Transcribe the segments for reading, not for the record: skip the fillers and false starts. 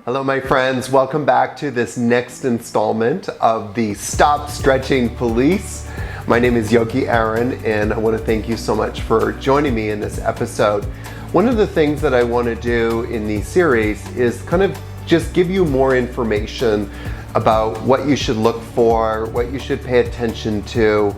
Hello my friends, welcome back to this next installment of the Stop Stretching Police. My name is Yogi Aaron and I want to thank you so much for joining me in this episode. One of the things that I want to do in these series is kind of just give you more information about what you should look for, what you should pay attention to,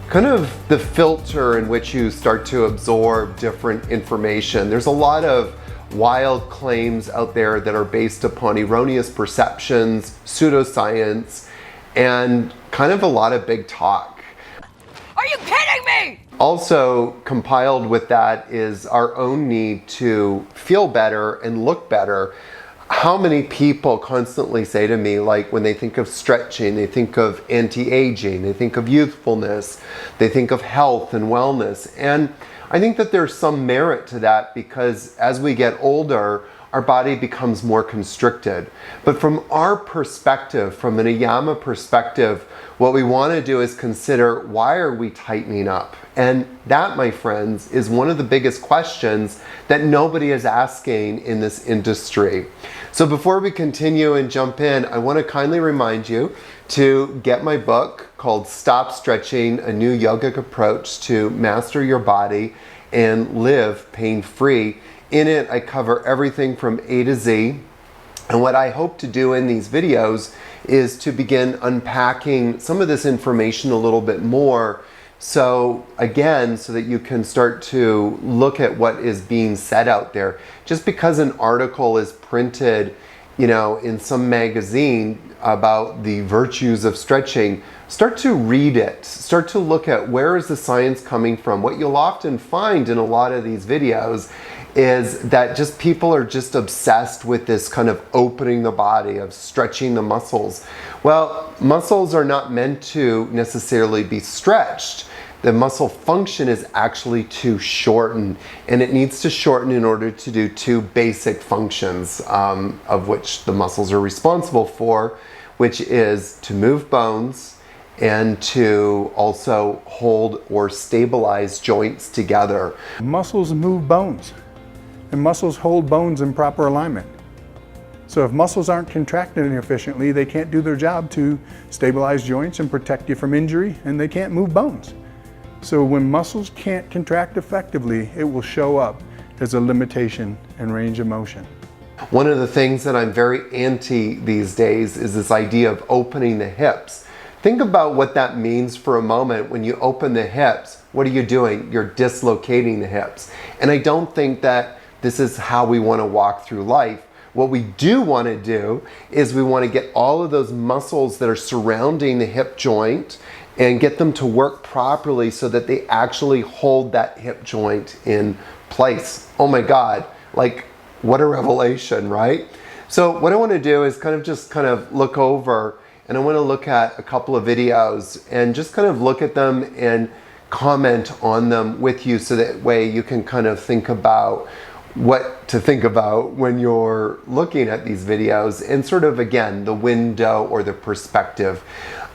kind of the filter in which you start to absorb different information. There's a lot of wild claims out there that are based upon erroneous perceptions, pseudoscience, and kind of a lot of big talk. Are you kidding me? Also compiled with that is our own need to feel better and look better. How many people constantly say to me, like when they think of stretching, they think of anti-aging, they think of youthfulness, they think of health and wellness. And I think that there's some merit to that because as we get older, our body becomes more constricted. But from our perspective, from an AYAMA perspective, what we want to do is consider, why are we tightening up? And that, my friends, is one of the biggest questions that nobody is asking in this industry. So before we continue and jump in, I want to kindly remind you to get my book called Stop Stretching, A New Yogic Approach to Master Your Body and Live Pain-Free. In it, I cover everything from A to Z. And what I hope to do in these videos is to begin unpacking some of this information a little bit more. So again, so that you can start to look at what is being said out there. Just because an article is printed, in some magazine about the virtues of stretching, start to read it. Start to look at where is the science coming from. What you'll often find in a lot of these videos is that just people are just obsessed with this kind of opening the body, of stretching the muscles. Well, muscles are not meant to necessarily be stretched. The muscle function is actually to shorten, and it needs to shorten in order to do two basic functions of which the muscles are responsible for, which is to move bones and to also hold or stabilize joints together. Muscles move bones, and muscles hold bones in proper alignment. So if muscles aren't contracting efficiently, they can't do their job to stabilize joints and protect you from injury, and they can't move bones. So when muscles can't contract effectively, it will show up as a limitation in range of motion. One of the things that I'm very anti these days is this idea of opening the hips. Think about what that means for a moment. When you open the hips, what are you doing? You're dislocating the hips. And I don't think that this is how we want to walk through life. What we do want to do is we want to get all of those muscles that are surrounding the hip joint and get them to work properly so that they actually hold that hip joint in place. Oh my God, like what a revelation, right? So what I want to do is kind of look over, and I want to look at a couple of videos and just kind of look at them and comment on them with you, so that way you can kind of think about what to think about when you're looking at these videos, and sort of, again, the window or the perspective.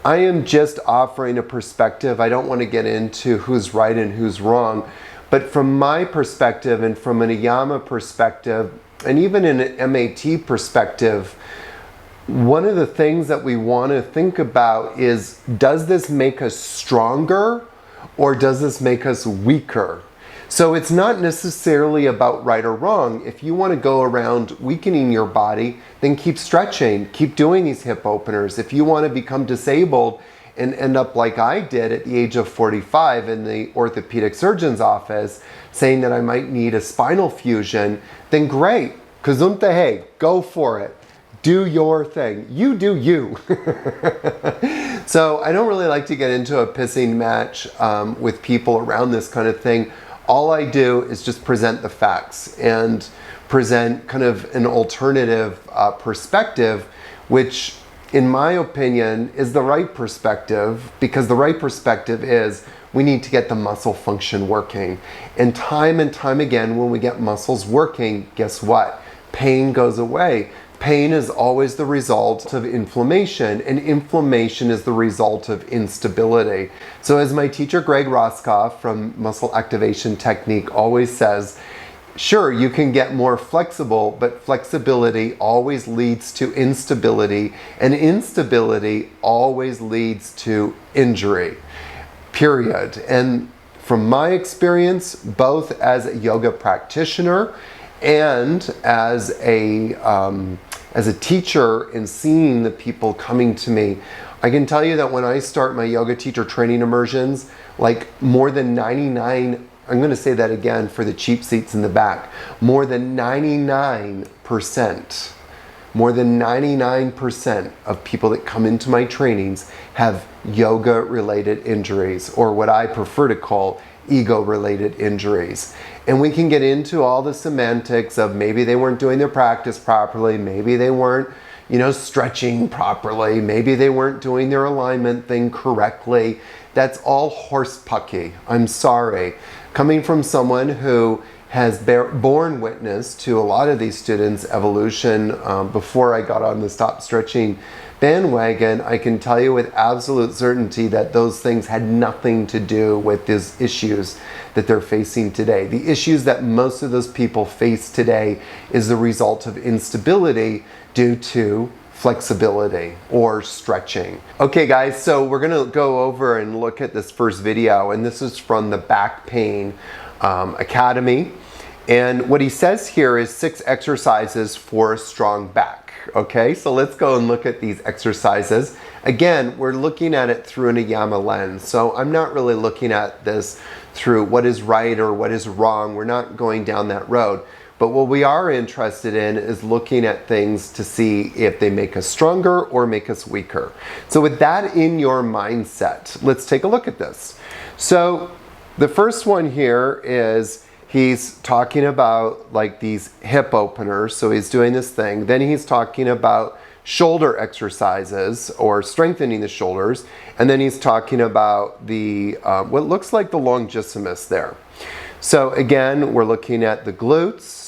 I am just offering a perspective. I don't want to get into who's right and who's wrong, but from my perspective and from an AYAMA perspective, and even an MAT perspective, one of the things that we want to think about is, does this make us stronger or does this make us weaker? So it's not necessarily about right or wrong. If you want to go around weakening your body, then keep stretching, keep doing these hip openers. If you want to become disabled and end up like I did at the age of 45 in the orthopedic surgeon's office, saying that I might need a spinal fusion, then great, kazumta hey, go for it. Do your thing. You do you. So I don't really like to get into a pissing match with people around this kind of thing. All I do is just present the facts and present kind of an alternative perspective, which in my opinion is the right perspective, because the right perspective is we need to get the muscle function working. And time again, when we get muscles working, guess what? Pain goes away. Pain is always the result of inflammation, and inflammation is the result of instability. So as my teacher Greg Roskoff from Muscle Activation Technique always says, sure, you can get more flexible, but flexibility always leads to instability, and instability always leads to injury, period. And from my experience, both as a yoga practitioner and as a teacher and seeing the people coming to me, I can tell you that when I start my yoga teacher training immersions, like more than 99, I'm going to say that again for the cheap seats in the back, more than 99% of people that come into my trainings have yoga related injuries, or what I prefer to call ego related injuries. And we can get into all the semantics of maybe they weren't doing their practice properly, maybe they weren't, stretching properly, maybe they weren't doing their alignment thing correctly. That's all horse pucky. I'm sorry. Coming from someone who has borne witness to a lot of these students' evolution before I got on the stop stretching bandwagon, I can tell you with absolute certainty that those things had nothing to do with these issues that they're facing today. The issues that most of those people face today is the result of instability due to flexibility or stretching. Okay guys, so we're gonna go over and look at this first video, and this is from the Back Pain Academy. And what he says here is 6 exercises for a strong back. Okay, so let's go and look at these exercises. Again, we're looking at it through an AYAMA lens, so I'm not really looking at this through what is right or what is wrong. We're not going down that road. But what we are interested in is looking at things to see if they make us stronger or make us weaker. So with that in your mindset, let's take a look at this. So the first one here is he's talking about like these hip openers. So he's doing this thing. Then he's talking about shoulder exercises or strengthening the shoulders. And then he's talking about the what looks like the longissimus there. So again, we're looking at the glutes.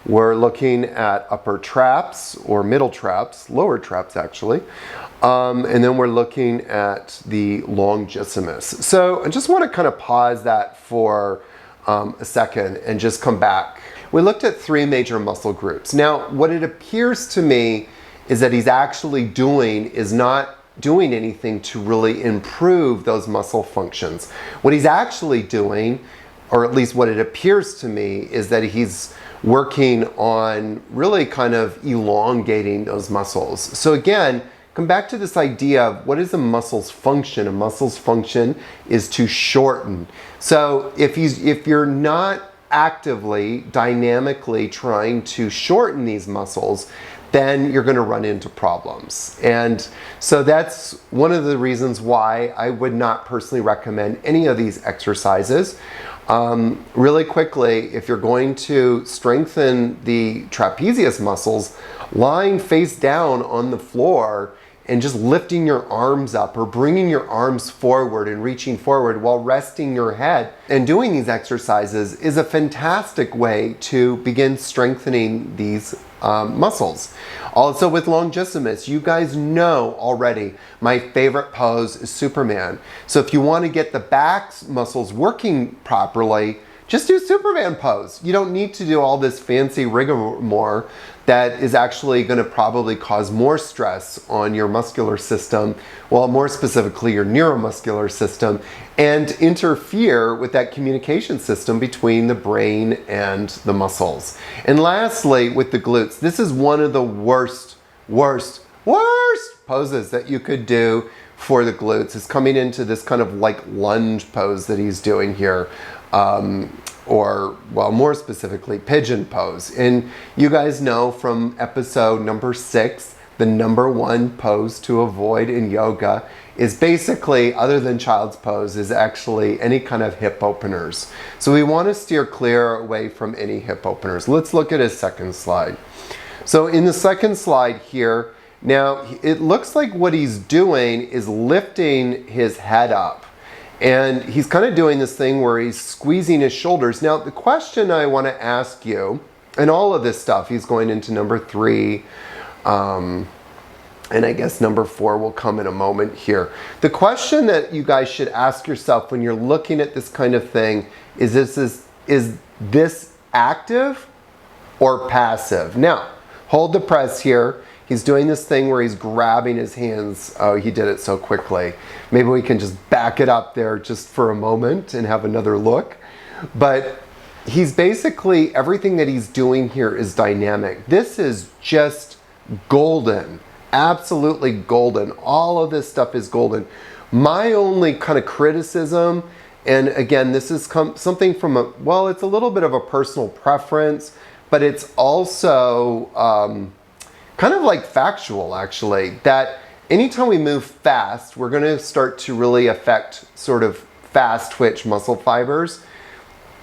We're looking at upper traps or middle traps, lower traps actually. And then we're looking at the longissimus. So I just want to kind of pause that for a second and just come back. We looked at 3 major muscle groups. Now, what it appears to me is that he's actually doing is not doing anything to really improve those muscle functions. What he's actually doing, or at least what it appears to me, is that he's working on really kind of elongating those muscles. So again, come back to this idea of what is a muscle's function. A muscle's function is to shorten. So if you're not actively, dynamically trying to shorten these muscles, then you're going to run into problems. And so that's one of the reasons why I would not personally recommend any of these exercises. Really quickly, if you're going to strengthen the trapezius muscles, lying face down on the floor and just lifting your arms up or bringing your arms forward and reaching forward while resting your head and doing these exercises is a fantastic way to begin strengthening these muscles. Also with longissimus, you guys know already my favorite pose is Superman. So if you want to get the back muscles working properly, just do Superman pose. You don't need to do all this fancy rigmarole that is actually going to probably cause more stress on your muscular system, well, more specifically your neuromuscular system, and interfere with that communication system between the brain and the muscles. And lastly, with the glutes, this is one of the worst poses that you could do for the glutes, is coming into this kind of like lunge pose that he's doing here. Or, well, more specifically, pigeon pose. And you guys know from episode number 6, the #1 pose to avoid in yoga is basically, other than child's pose, is actually any kind of hip openers. So we want to steer clear away from any hip openers. Let's look at his second slide. So in the second slide here, now it looks like what he's doing is lifting his head up. And he's kind of doing this thing where he's squeezing his shoulders. Now, the question I want to ask you, and all of this stuff, he's going into number 3, and I guess number 4 will come in a moment here. The question that you guys should ask yourself when you're looking at this kind of thing is this active or passive. Now, hold the press here. He's doing this thing where he's grabbing his hands. Oh, he did it so quickly. Maybe we can just back it up there just for a moment and have another look. But he's basically, everything that he's doing here is dynamic. This is just golden, absolutely golden. All of this stuff is golden. My only kind of criticism, and again, this is something from a, well, it's a little bit of a personal preference, but it's also kind of like factual actually, that anytime we move fast, we're gonna start to really affect sort of fast twitch muscle fibers.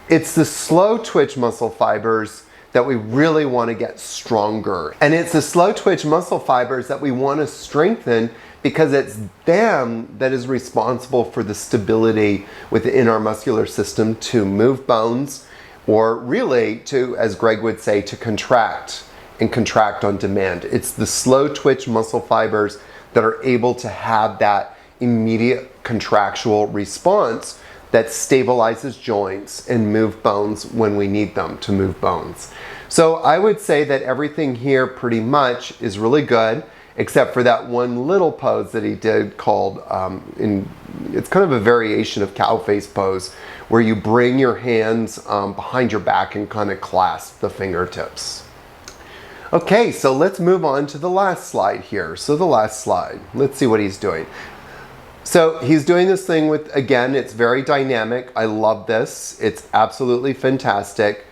It's the slow twitch muscle fibers that we really want to get stronger. And it's the slow twitch muscle fibers that we want to strengthen because it's them that is responsible for the stability within our muscular system to move bones, or really to, as Greg would say, to contract and contract on demand. It's the slow twitch muscle fibers that are able to have that immediate contractual response that stabilizes joints and move bones when we need them to move bones. So I would say that everything here pretty much is really good, except for that one little pose that he did called, it's kind of a variation of cow face pose, where you bring your hands behind your back and kind of clasp the fingertips. Okay, so let's move on to the last slide here. So the last slide, let's see what he's doing. So he's doing this thing with, again, it's very dynamic. I love this. It's absolutely fantastic.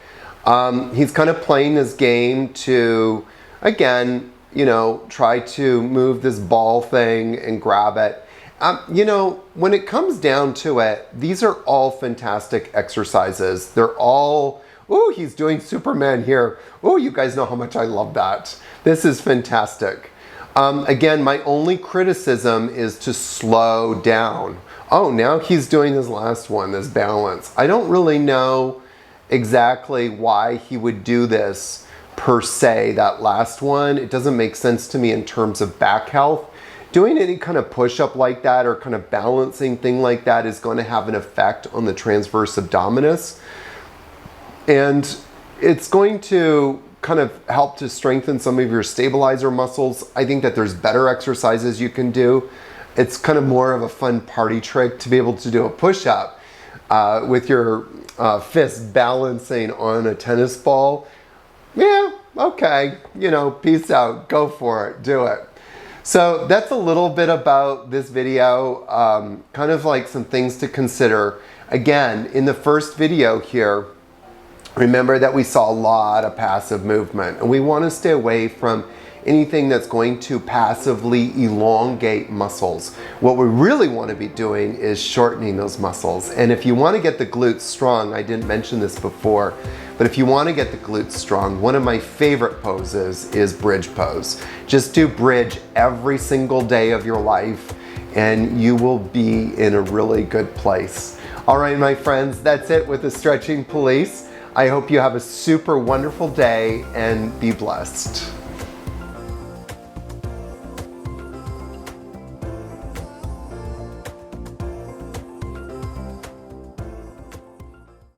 He's kind of playing this game to, again, you know, try to move this ball thing and grab it. You know, when it comes down to it, these are all fantastic exercises. They're all, ooh, he's doing Superman here. Ooh, you guys know how much I love that. This is fantastic. Again, my only criticism is to slow down. Oh, now he's doing this last one, this balance. I don't really know exactly why he would do this per se, that last one. It doesn't make sense to me in terms of back health. Doing any kind of push-up like that or kind of balancing thing like that is going to have an effect on the transverse abdominis. And it's going to kind of help to strengthen some of your stabilizer muscles. I think that there's better exercises you can do. It's kind of more of a fun party trick to be able to do a push-up with your fist balancing on a tennis ball. Yeah, okay, you know, peace out, go for it, do it. So that's a little bit about this video, kind of like some things to consider. Again, in the first video here, remember that we saw a lot of passive movement, and we want to stay away from anything that's going to passively elongate muscles. What we really want to be doing is shortening those muscles. And if you want to get the glutes strong, I didn't mention this before, but if you want to get the glutes strong, one of my favorite poses is bridge pose. Just do bridge every single day of your life and you will be in a really good place. All right, my friends, that's it with the Stretching Police. I hope you have a super wonderful day and be blessed.